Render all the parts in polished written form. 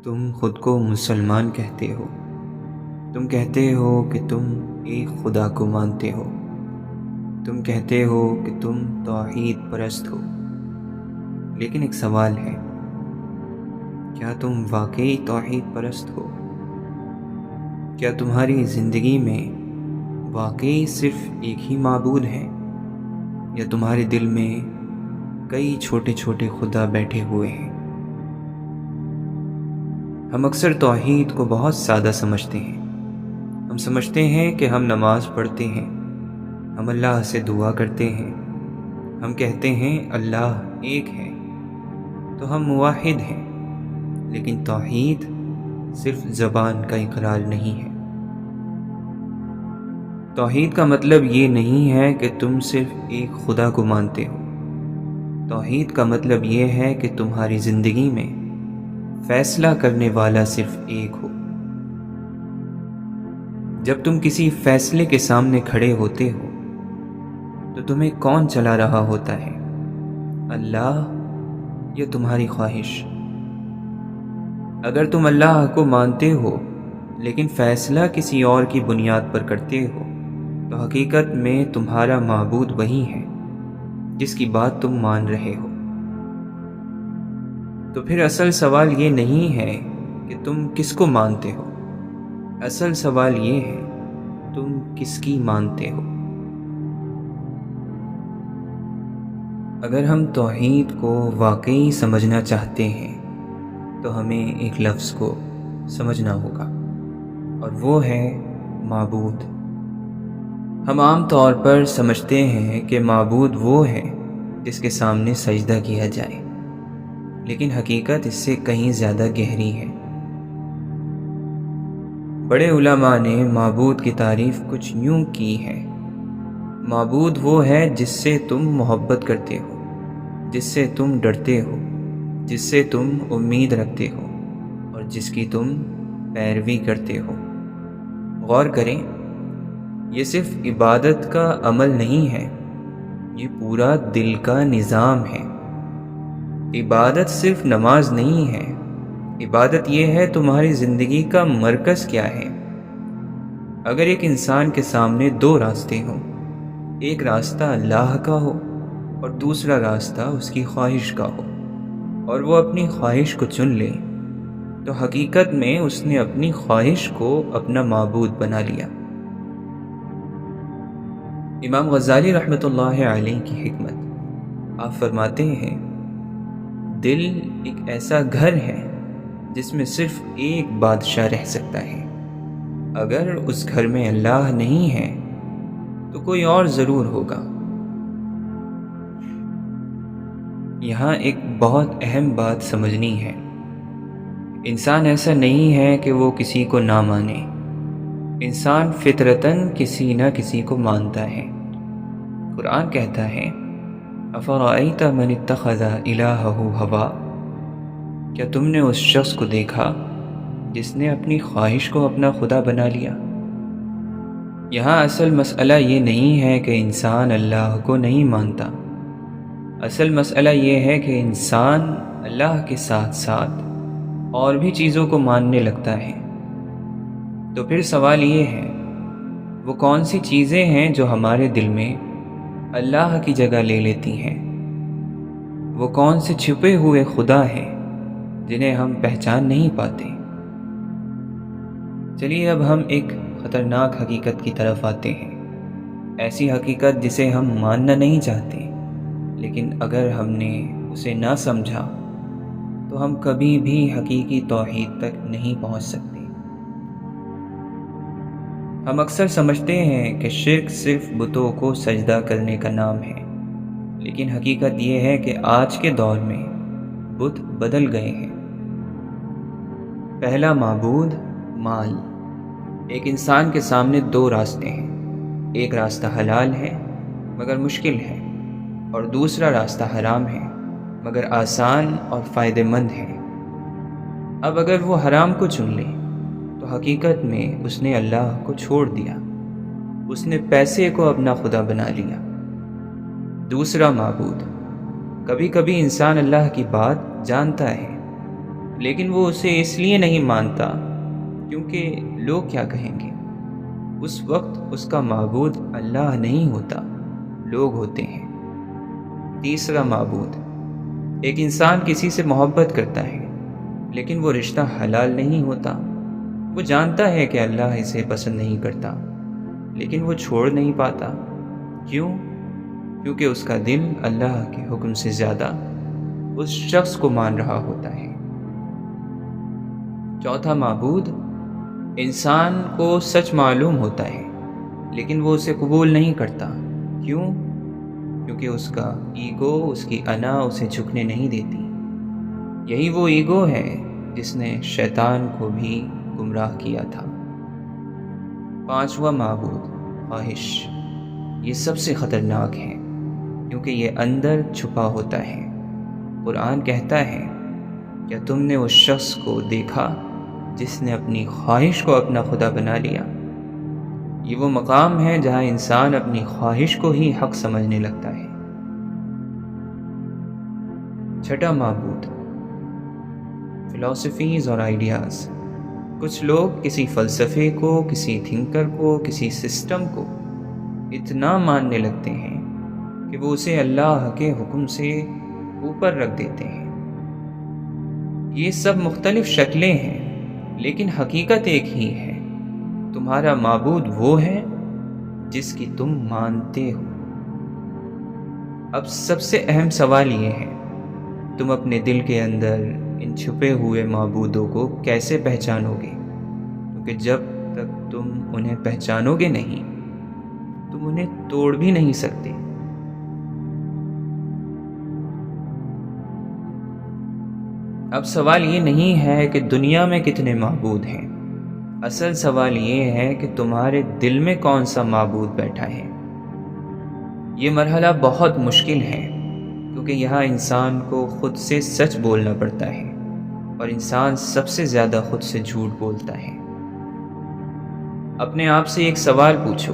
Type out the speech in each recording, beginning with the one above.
تم خود کو مسلمان کہتے ہو، تم کہتے ہو کہ تم ایک خدا کو مانتے ہو، تم کہتے ہو کہ تم توحید پرست ہو، لیکن ایک سوال ہے، کیا تم واقعی توحید پرست ہو؟ کیا تمہاری زندگی میں واقعی صرف ایک ہی معبود ہے، یا تمہارے دل میں کئی چھوٹے چھوٹے خدا بیٹھے ہوئے ہیں؟ ہم اکثر توحید کو بہت سادہ سمجھتے ہیں۔ ہم سمجھتے ہیں کہ ہم نماز پڑھتے ہیں، ہم اللہ سے دعا کرتے ہیں، ہم کہتے ہیں اللہ ایک ہے تو ہم موحد ہیں، لیکن توحید صرف زبان کا اقرار نہیں ہے۔ توحید کا مطلب یہ نہیں ہے کہ تم صرف ایک خدا کو مانتے ہو۔ توحید کا مطلب یہ ہے کہ تمہاری زندگی میں فیصلہ کرنے والا صرف ایک ہو۔ جب تم کسی فیصلے کے سامنے کھڑے ہوتے ہو تو تمہیں کون چلا رہا ہوتا ہے، اللہ یا تمہاری خواہش؟ اگر تم اللہ کو مانتے ہو لیکن فیصلہ کسی اور کی بنیاد پر کرتے ہو تو حقیقت میں تمہارا معبود وہی ہے جس کی بات تم مان رہے ہو۔ تو پھر اصل سوال یہ نہیں ہے کہ تم کس کو مانتے ہو، اصل سوال یہ ہے تم کس کی مانتے ہو۔ اگر ہم توحید کو واقعی سمجھنا چاہتے ہیں تو ہمیں ایک لفظ کو سمجھنا ہوگا، اور وہ ہے معبود۔ ہم عام طور پر سمجھتے ہیں کہ معبود وہ ہے جس کے سامنے سجدہ کیا جائے، لیکن حقیقت اس سے کہیں زیادہ گہری ہے۔ بڑے علماء نے معبود کی تعریف کچھ یوں کی ہے: معبود وہ ہے جس سے تم محبت کرتے ہو، جس سے تم ڈرتے ہو، جس سے تم امید رکھتے ہو، اور جس کی تم پیروی کرتے ہو۔ غور کریں، یہ صرف عبادت کا عمل نہیں ہے، یہ پورا دل کا نظام ہے۔ عبادت صرف نماز نہیں ہے، عبادت یہ ہے تمہاری زندگی کا مرکز کیا ہے۔ اگر ایک انسان کے سامنے دو راستے ہوں، ایک راستہ اللہ کا ہو اور دوسرا راستہ اس کی خواہش کا ہو، اور وہ اپنی خواہش کو چن لے، تو حقیقت میں اس نے اپنی خواہش کو اپنا معبود بنا لیا۔ امام غزالی رحمۃ اللہ علیہ کی حکمت، آپ فرماتے ہیں، دل ایک ایسا گھر ہے جس میں صرف ایک بادشاہ رہ سکتا ہے۔ اگر اس گھر میں اللہ نہیں ہے تو کوئی اور ضرور ہوگا۔ یہاں ایک بہت اہم بات سمجھنی ہے، انسان ایسا نہیں ہے کہ وہ کسی کو نہ مانے، انسان فطرتاً کسی نہ کسی کو مانتا ہے۔ قرآن کہتا ہے، افرأیت من اتخذ الہہ ہوا، کیا تم نے اس شخص کو دیکھا جس نے اپنی خواہش کو اپنا خدا بنا لیا؟ یہاں اصل مسئلہ یہ نہیں ہے کہ انسان اللہ کو نہیں مانتا، اصل مسئلہ یہ ہے کہ انسان اللہ کے ساتھ ساتھ اور بھی چیزوں کو ماننے لگتا ہے۔ تو پھر سوال یہ ہے، وہ کون سی چیزیں ہیں جو ہمارے دل میں اللہ کی جگہ لے لیتی ہیں؟ وہ کون سے چھپے ہوئے خدا ہیں جنہیں ہم پہچان نہیں پاتے؟ چلیے اب ہم ایک خطرناک حقیقت کی طرف آتے ہیں، ایسی حقیقت جسے ہم ماننا نہیں چاہتے، لیکن اگر ہم نے اسے نہ سمجھا تو ہم کبھی بھی حقیقی توحید تک نہیں پہنچ سکتے۔ ہم اکثر سمجھتے ہیں کہ شرک صرف بتوں کو سجدہ کرنے کا نام ہے، لیکن حقیقت یہ ہے کہ آج کے دور میں بت بدل گئے ہیں۔ پہلا معبود، مال۔ ایک انسان کے سامنے دو راستے ہیں، ایک راستہ حلال ہے مگر مشکل ہے، اور دوسرا راستہ حرام ہے مگر آسان اور فائدہ مند ہے۔ اب اگر وہ حرام کو چن لے تو حقیقت میں اس نے اللہ کو چھوڑ دیا، اس نے پیسے کو اپنا خدا بنا لیا۔ دوسرا معبود، کبھی کبھی انسان اللہ کی بات جانتا ہے لیکن وہ اسے اس لیے نہیں مانتا کیونکہ لوگ کیا کہیں گے۔ اس وقت اس کا معبود اللہ نہیں ہوتا، لوگ ہوتے ہیں۔ تیسرا معبود، ایک انسان کسی سے محبت کرتا ہے لیکن وہ رشتہ حلال نہیں ہوتا۔ وہ جانتا ہے کہ اللہ اسے پسند نہیں کرتا لیکن وہ چھوڑ نہیں پاتا۔ کیوں؟ کیونکہ اس کا دل اللہ کے حکم سے زیادہ اس شخص کو مان رہا ہوتا ہے۔ چوتھا معبود، انسان کو سچ معلوم ہوتا ہے لیکن وہ اسے قبول نہیں کرتا۔ کیوں؟ کیونکہ اس کا ایگو، اس کی انا اسے جھکنے نہیں دیتی۔ یہی وہ ایگو ہے جس نے شیطان کو بھی گمراہ کیا تھا۔ پانچواں معبود، خواہش۔ یہ سب سے خطرناک ہے کیونکہ یہ اندر چھپا ہوتا ہے۔ قرآن کہتا ہے، کیا تم نے اس شخص کو دیکھا جس نے اپنی خواہش کو اپنا خدا بنا لیا؟ یہ وہ مقام ہے جہاں انسان اپنی خواہش کو ہی حق سمجھنے لگتا ہے۔ چھٹا معبود، فلسفیز اور آئیڈیاز۔ کچھ لوگ کسی فلسفے کو، کسی تھنکر کو، کسی سسٹم کو اتنا ماننے لگتے ہیں کہ وہ اسے اللہ کے حکم سے اوپر رکھ دیتے ہیں۔ یہ سب مختلف شکلیں ہیں لیکن حقیقت ایک ہی ہے۔ تمہارا معبود وہ ہے جس کی تم مانتے ہو۔ اب سب سے اہم سوال یہ ہے، تم اپنے دل کے اندر ان چھپے ہوئے معبودوں کو کیسے پہچانو گے؟ کیونکہ جب تک تم انہیں پہچانو گے نہیں، تم انہیں توڑ بھی نہیں سکتے۔ اب سوال یہ نہیں ہے کہ دنیا میں کتنے معبود ہیں، اصل سوال یہ ہے کہ تمہارے دل میں کون سا معبود بیٹھا ہے۔ یہ مرحلہ بہت مشکل ہے کیونکہ یہاں انسان کو خود سے سچ بولنا پڑتا ہے اور انسان سب سے زیادہ خود سے جھوٹ بولتا ہے۔ اپنے آپ سے ایک سوال پوچھو،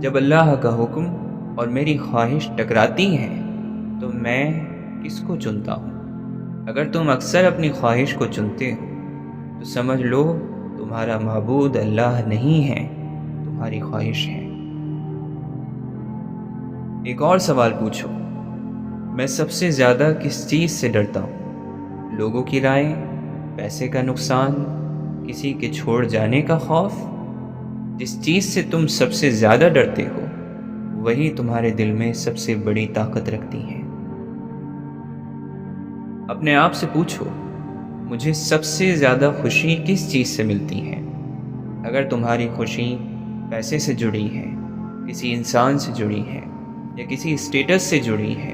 جب اللہ کا حکم اور میری خواہش ٹکراتی ہے تو میں کس کو چنتا ہوں؟ اگر تم اکثر اپنی خواہش کو چنتے ہو تو سمجھ لو تمہارا معبود اللہ نہیں ہے، تمہاری خواہش ہے۔ ایک اور سوال پوچھو، میں سب سے زیادہ کس چیز سے ڈرتا ہوں؟ لوگوں کی رائے، پیسے کا نقصان، کسی کے چھوڑ جانے کا خوف؟ جس چیز سے تم سب سے زیادہ ڈرتے ہو وہی تمہارے دل میں سب سے بڑی طاقت رکھتی ہے۔ اپنے آپ سے پوچھو، مجھے سب سے زیادہ خوشی کس چیز سے ملتی ہے؟ اگر تمہاری خوشی پیسے سے جڑی ہے، کسی انسان سے جڑی ہے یا کسی اسٹیٹس سے جڑی ہے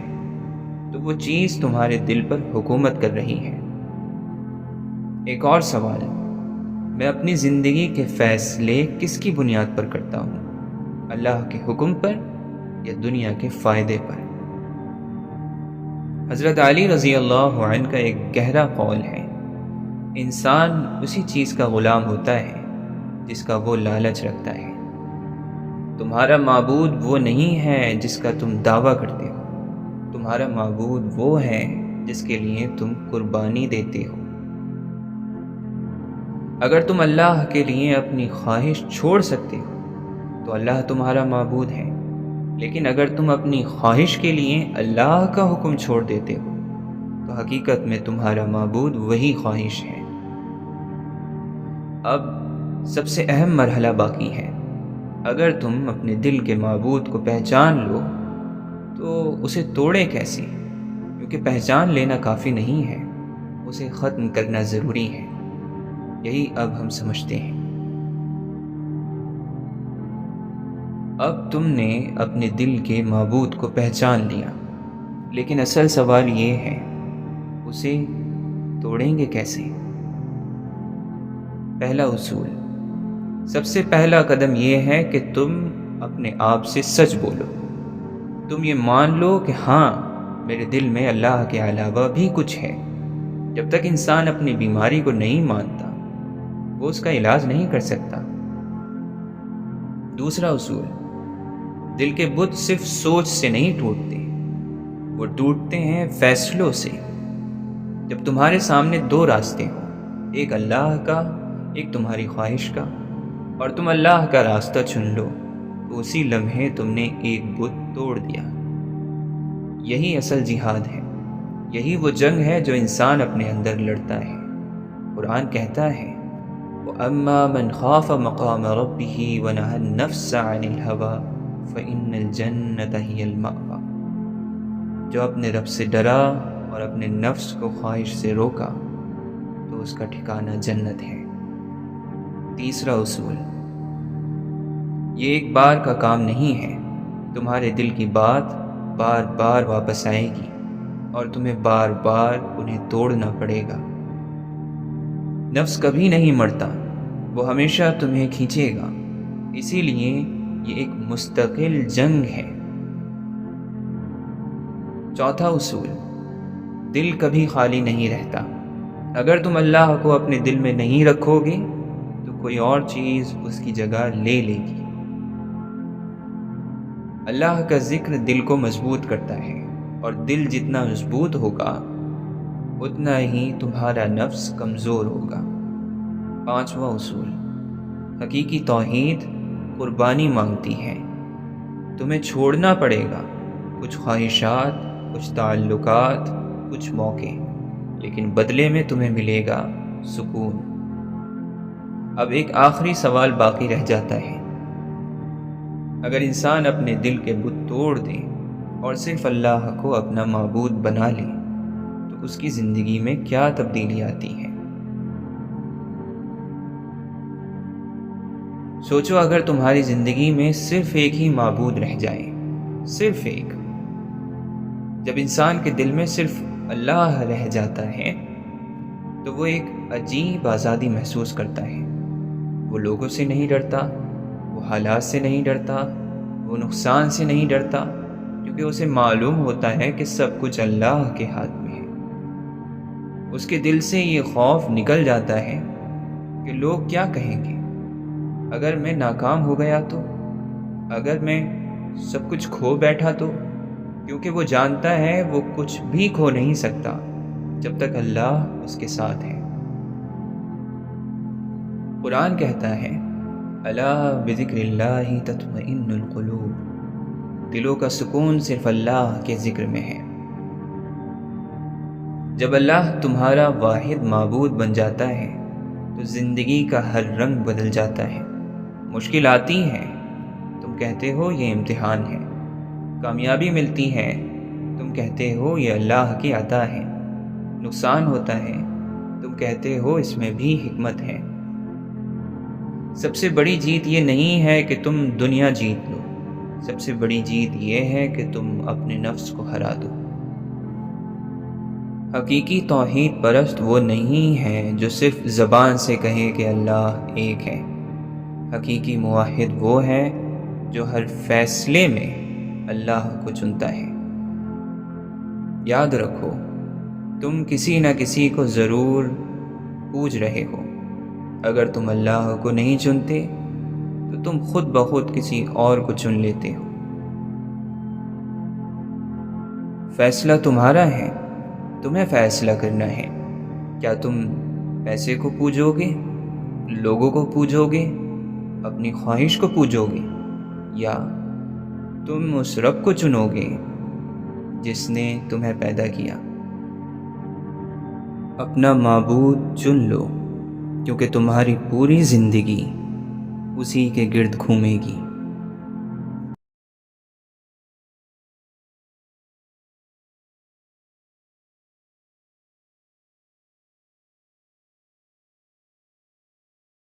تو وہ چیز تمہارے دل پر حکومت کر رہی ہے۔ ایک اور سوال، میں اپنی زندگی کے فیصلے کس کی بنیاد پر کرتا ہوں؟ اللہ کے حکم پر یا دنیا کے فائدے پر؟ حضرت علی رضی اللہ عنہ کا ایک گہرا قول ہے، انسان اسی چیز کا غلام ہوتا ہے جس کا وہ لالچ رکھتا ہے۔ تمہارا معبود وہ نہیں ہے جس کا تم دعویٰ کرتے ہو، تمہارا معبود وہ ہے جس کے لیے تم قربانی دیتے ہو۔ اگر تم اللہ کے لیے اپنی خواہش چھوڑ سکتے ہو تو اللہ تمہارا معبود ہے، لیکن اگر تم اپنی خواہش کے لیے اللہ کا حکم چھوڑ دیتے ہو تو حقیقت میں تمہارا معبود وہی خواہش ہے۔ اب سب سے اہم مرحلہ باقی ہے۔ اگر تم اپنے دل کے معبود کو پہچان لو تو اسے توڑیں کیسے؟ کیونکہ پہچان لینا کافی نہیں ہے، اسے ختم کرنا ضروری ہے۔ یہی اب ہم سمجھتے ہیں۔ اب تم نے اپنے دل کے معبود کو پہچان لیا، لیکن اصل سوال یہ ہے، اسے توڑیں گے کیسے؟ پہلا اصول، سب سے پہلا قدم یہ ہے کہ تم اپنے آپ سے سچ بولو۔ تم یہ مان لو کہ ہاں، میرے دل میں اللہ کے علاوہ بھی کچھ ہے۔ جب تک انسان اپنی بیماری کو نہیں مانتا وہ اس کا علاج نہیں کر سکتا۔ دوسرا اصول، دل کے بت صرف سوچ سے نہیں ٹوٹتے، وہ ٹوٹتے ہیں فیصلوں سے۔ جب تمہارے سامنے دو راستے ہوں، ایک اللہ کا، ایک تمہاری خواہش کا، اور تم اللہ کا راستہ چن لو، تو اسی لمحے تم نے ایک بت توڑ دیا۔ یہی اصل جہاد ہے، یہی وہ جنگ ہے جو انسان اپنے اندر لڑتا ہے۔ قرآن کہتا ہے وَأَمَّا مَنْ خَافَ مَقَامَ رَبِّهِ وَنَهَى النَّفْسَ عَنِ الْهَوَىٰ فَإِنَّ الْجَنَّةَ هِيَ الْمَأْوَىٰ، جو اپنے رب سے ڈرا اور اپنے نفس کو خواہش سے روکا تو اس کا ٹھکانہ جنت ہے۔ تیسرا اصول، یہ ایک بار کا کام نہیں ہے، تمہارے دل کی بات بار بار واپس آئے گی اور تمہیں بار بار انہیں توڑنا پڑے گا۔ نفس کبھی نہیں مرتا، وہ ہمیشہ تمہیں کھینچے گا، اسی لیے یہ ایک مستقل جنگ ہے۔ چوتھا اصول، دل کبھی خالی نہیں رہتا۔ اگر تم اللہ کو اپنے دل میں نہیں رکھو گے تو کوئی اور چیز اس کی جگہ لے لے گی۔ اللہ کا ذکر دل کو مضبوط کرتا ہے، اور دل جتنا مضبوط ہوگا اتنا ہی تمہارا نفس کمزور ہوگا۔ پانچواں اصول، حقیقی توحید قربانی مانگتی ہے۔ تمہیں چھوڑنا پڑے گا کچھ خواہشات، کچھ تعلقات، کچھ موقع، لیکن بدلے میں تمہیں ملے گا سکون۔ اب ایک آخری سوال باقی رہ جاتا ہے، اگر انسان اپنے دل کے بت توڑ دے اور صرف اللہ کو اپنا معبود بنا لے تو اس کی زندگی میں کیا تبدیلی آتی ہے؟ سوچو، اگر تمہاری زندگی میں صرف ایک ہی معبود رہ جائے، صرف ایک۔ جب انسان کے دل میں صرف اللہ رہ جاتا ہے تو وہ ایک عجیب آزادی محسوس کرتا ہے۔ وہ لوگوں سے نہیں ڈرتا، وہ حالات سے نہیں ڈرتا، وہ نقصان سے نہیں ڈرتا، کیونکہ اسے معلوم ہوتا ہے کہ سب کچھ اللہ کے ہاتھ میں ہے۔ اس کے دل سے یہ خوف نکل جاتا ہے کہ لوگ کیا کہیں گے، اگر میں ناکام ہو گیا تو، اگر میں سب کچھ کھو بیٹھا تو، کیونکہ وہ جانتا ہے وہ کچھ بھی کھو نہیں سکتا جب تک اللہ اس کے ساتھ ہے۔ قرآن کہتا ہے الا بذکر اللہ تطمئن القلوب، دلوں کا سکون صرف اللہ کے ذکر میں ہے۔ جب اللہ تمہارا واحد معبود بن جاتا ہے تو زندگی کا ہر رنگ بدل جاتا ہے۔ مشکل آتی ہے، تم کہتے ہو یہ امتحان ہے۔ کامیابی ملتی ہے، تم کہتے ہو یہ اللہ کی عطا ہے۔ نقصان ہوتا ہے، تم کہتے ہو اس میں بھی حکمت ہے۔ سب سے بڑی جیت یہ نہیں ہے کہ تم دنیا جیت لو، سب سے بڑی جیت یہ ہے کہ تم اپنے نفس کو ہرا دو۔ حقیقی توحید پرست وہ نہیں ہے جو صرف زبان سے کہے کہ اللہ ایک ہے۔ حقیقی موحد وہ ہے جو ہر فیصلے میں اللہ کو چنتا ہے۔ یاد رکھو، تم کسی نہ کسی کو ضرور پوج رہے ہو۔ اگر تم اللہ کو نہیں چنتے تو تم خود بخود کسی اور کو چن لیتے ہو۔ فیصلہ تمہارا ہے، تمہیں فیصلہ کرنا ہے۔ کیا تم پیسے کو پوجو گے، لوگوں کو پوجو گے، اپنی خواہش کو پوجو گے، یا تم اس رب کو چنو گے جس نے تمہیں پیدا کیا؟ اپنا معبود چن لو، کیونکہ تمہاری پوری زندگی اسی کے گرد گھومے گی۔